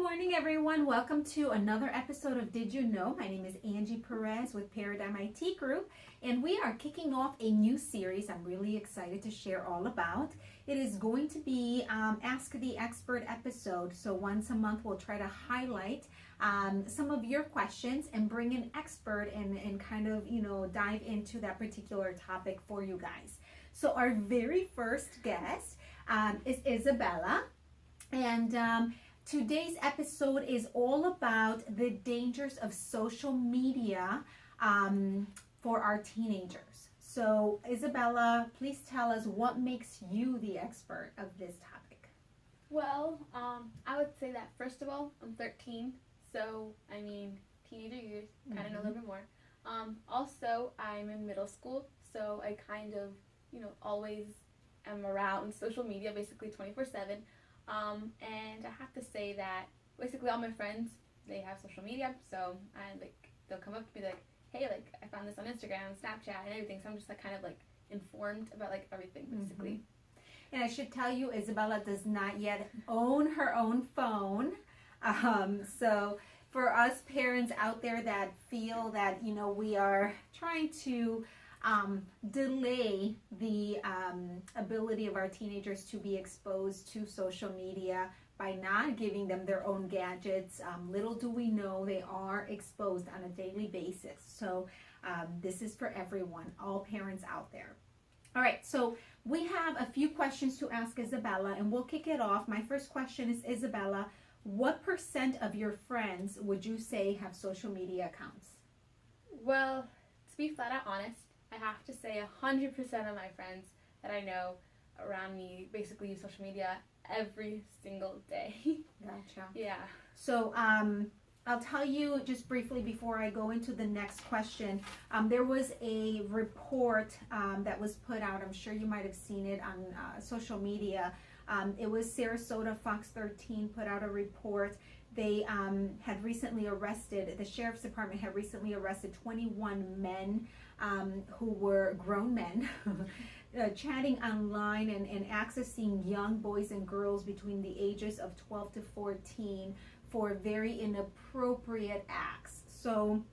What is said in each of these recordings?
morning, everyone. Welcome to another episode of Did You Know? My name is Angie Perez with Paradigm IT Group, and we are kicking off a new series I'm really excited to share all about. It is going to be Ask the Expert episode. So once a month, we'll try to highlight some of your questions and bring an expert and kind of, dive into that particular topic for you guys. So our very first guest is Isabella, and today's episode is all about the dangers of social media for our teenagers. So Isabella, please tell us what makes you the expert of this topic. Well, I would say that first of all, I'm 13, so teenager years, kind of know a little bit more. Also, I'm in middle school, so I kind of, always am around social media, basically 24/7. And I have to say that basically all my friends, they have social media, so they'll come up to me like, hey, I found this on Instagram, Snapchat, and everything. So I'm just kind of informed about everything basically. Mm-hmm. And I should tell you, Isabella does not yet own her own phone. So for us parents out there that feel that we are trying to delay the ability of our teenagers to be exposed to social media by not giving them their own gadgets. Little do we know they are exposed on a daily basis. So this is for everyone, all parents out there. All right, so we have a few questions to ask Isabella, and we'll kick it off. My first question is, Isabella, what % of your friends would you say have social media accounts? Well, to be flat out honest, I have to say 100% of my friends that I know around me basically use social media every single day. Gotcha. Yeah. So I'll tell you just briefly before I go into the next question. There was a report that was put out. I'm sure you might have seen it on social media. It was Sarasota Fox 13 put out a report. They had recently arrested, the Sheriff's Department had recently arrested 21 men who were grown men chatting online and accessing young boys and girls between the ages of 12 to 14 for very inappropriate acts. So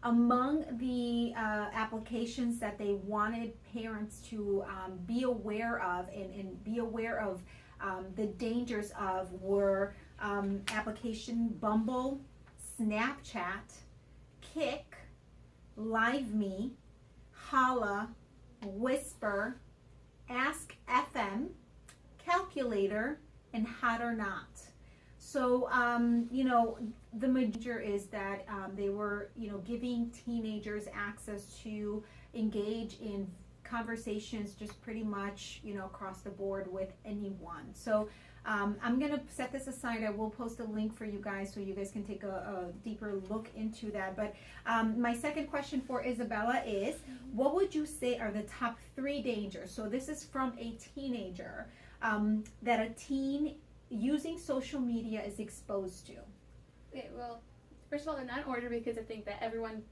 among the applications that they wanted parents to be aware of and be aware of the dangers of were application Bumble, Snapchat, Kik, LiveMe, Holla, Whisper, Ask FM, Calculator, and Hot or Not. So, the major is that they were, giving teenagers access to engage in conversations just pretty much, across the board with anyone. So, I'm going to set this aside. I will post a link for you guys so you guys can take a deeper look into that. But my second question for Isabella is, what would you say are the top 3 dangers? So this is from a teenager that a teen using social media is exposed to. Okay, well, first of all, they're not in order because I think that everyone,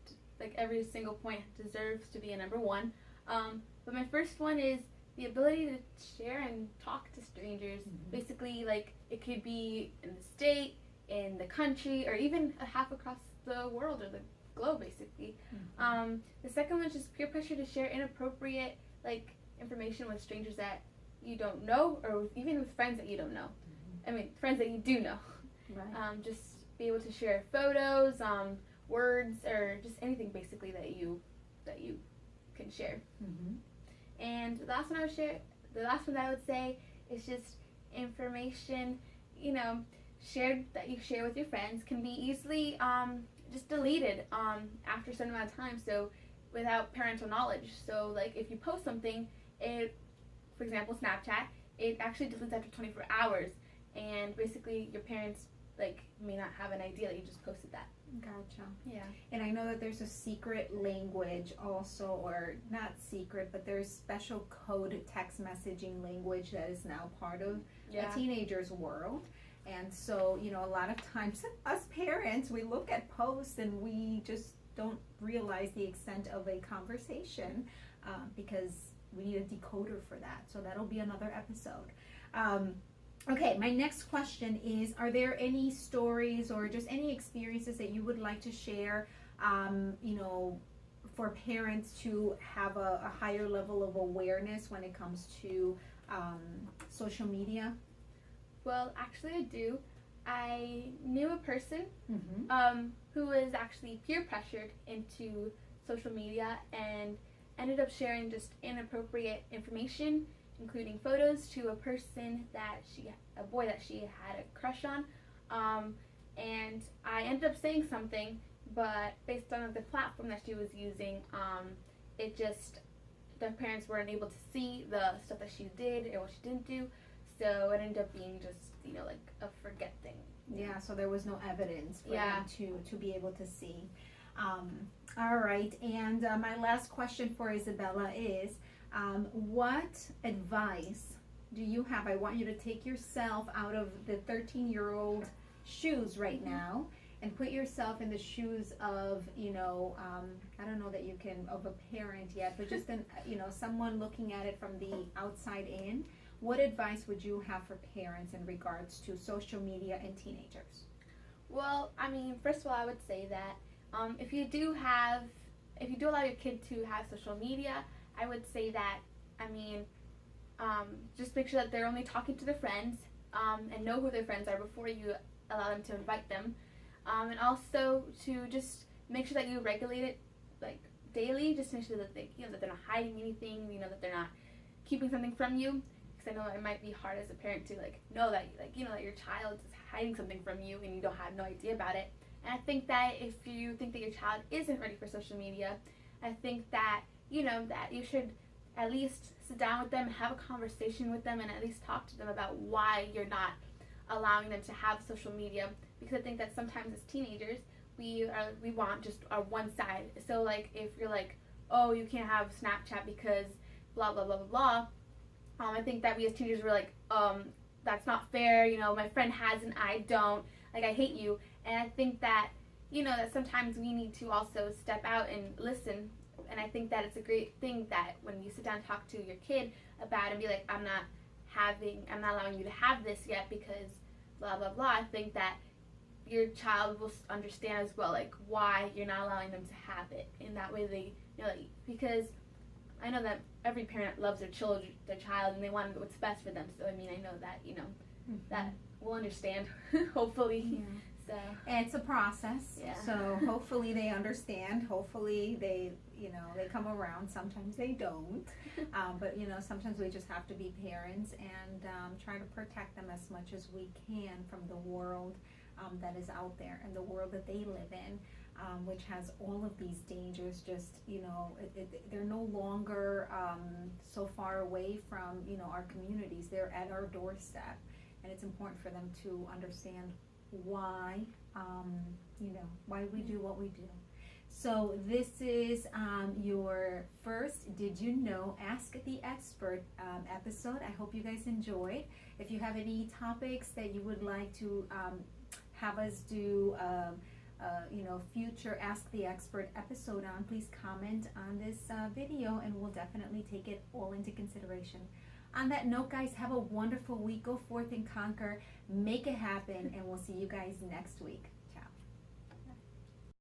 every single point deserves to be a number 1. But my first one is the ability to share and talk to strangers. Mm-hmm. Basically, it could be in the state, in the country, or even a half across the world or the globe, basically. Mm-hmm. The second one is just peer pressure to share inappropriate, information with strangers that you don't know, or even with friends that you don't know. Mm-hmm. Friends that you do know. Right. Just be able to share photos, words, or just anything basically that you can share. Mm-hmm. And the last one that I would say is just information, shared that you share with your friends can be easily just deleted after a certain amount of time, so without parental knowledge. So if you post something, for example Snapchat, it actually deletes after 24 hours, and basically your parents may not have an idea that you just posted that. Gotcha. Yeah. And I know that there's a secret language also, or not secret, but there's special code text messaging language that is now part of a teenager's world. And so, a lot of times us parents, we look at posts and we just don't realize the extent of a conversation because we need a decoder for that. So that'll be another episode. Okay, my next question is, are there any stories or just any experiences that you would like to share, you know, for parents to have a higher level of awareness when it comes to social media? Well, actually, I do. I knew a person Mm-hmm. who was actually peer pressured into social media and ended up sharing just inappropriate information, including photos to a boy that she had a crush on. And I ended up saying something, but based on the platform that she was using, it just, the parents weren't able to see the stuff that she did or what she didn't do. So it ended up being just, like a forget thing. Yeah, so there was no evidence for Yeah. them to be able to see. All right, and my last question for Isabella is, what advice do you have? I want you to take yourself out of the 13-year-old shoes right now and put yourself in the shoes of, I don't know that you can, of a parent yet, but just someone looking at it from the outside in. What advice would you have for parents in regards to social media and teenagers? Well, I mean, first of all, I would say that if you do allow your kid to have social media, I would say that, I mean, just make sure that they're only talking to their friends, and know who their friends are before you allow them to invite them. And also to just make sure that you regulate it like daily, just to make sure that that they're not hiding anything, that they're not keeping something from you. Because I know it might be hard as a parent to know that that your child is hiding something from you and you don't have no idea about it. And I think that if you think that your child isn't ready for social media, I think that that you should at least sit down with them, have a conversation with them, and at least talk to them about why you're not allowing them to have social media. Because I think that sometimes as teenagers we want just our one side. So if you're oh, you can't have Snapchat because blah blah blah blah blah. I think that we as teenagers were that's not fair. My friend has and I don't. I hate you. And I think that that sometimes we need to also step out and listen. And I think that it's a great thing that when you sit down and talk to your kid about it and be I'm not allowing you to have this yet because blah blah blah. I think that your child will understand as well why you're not allowing them to have it. And that way they because I know that every parent loves their child, and they want what's best for them. So I mean, I know that that will understand, hopefully. Yeah. So it's a process. Yeah. So hopefully they understand. Hopefully they come around. Sometimes they don't. But sometimes we just have to be parents and try to protect them as much as we can from the world that is out there and the world that they live in. Which has all of these dangers. Just they're no longer so far away from our communities. They're at our doorstep, and it's important for them to understand why why we do what we do. So this is your first Did You Know? Ask the Expert episode. I hope you guys enjoyed. If you have any topics that you would like to have us do future Ask the Expert episode on, please comment on this video and we'll definitely take it all into consideration. On that note, guys, have a wonderful week. Go forth and conquer, make it happen, and we'll see you guys next week.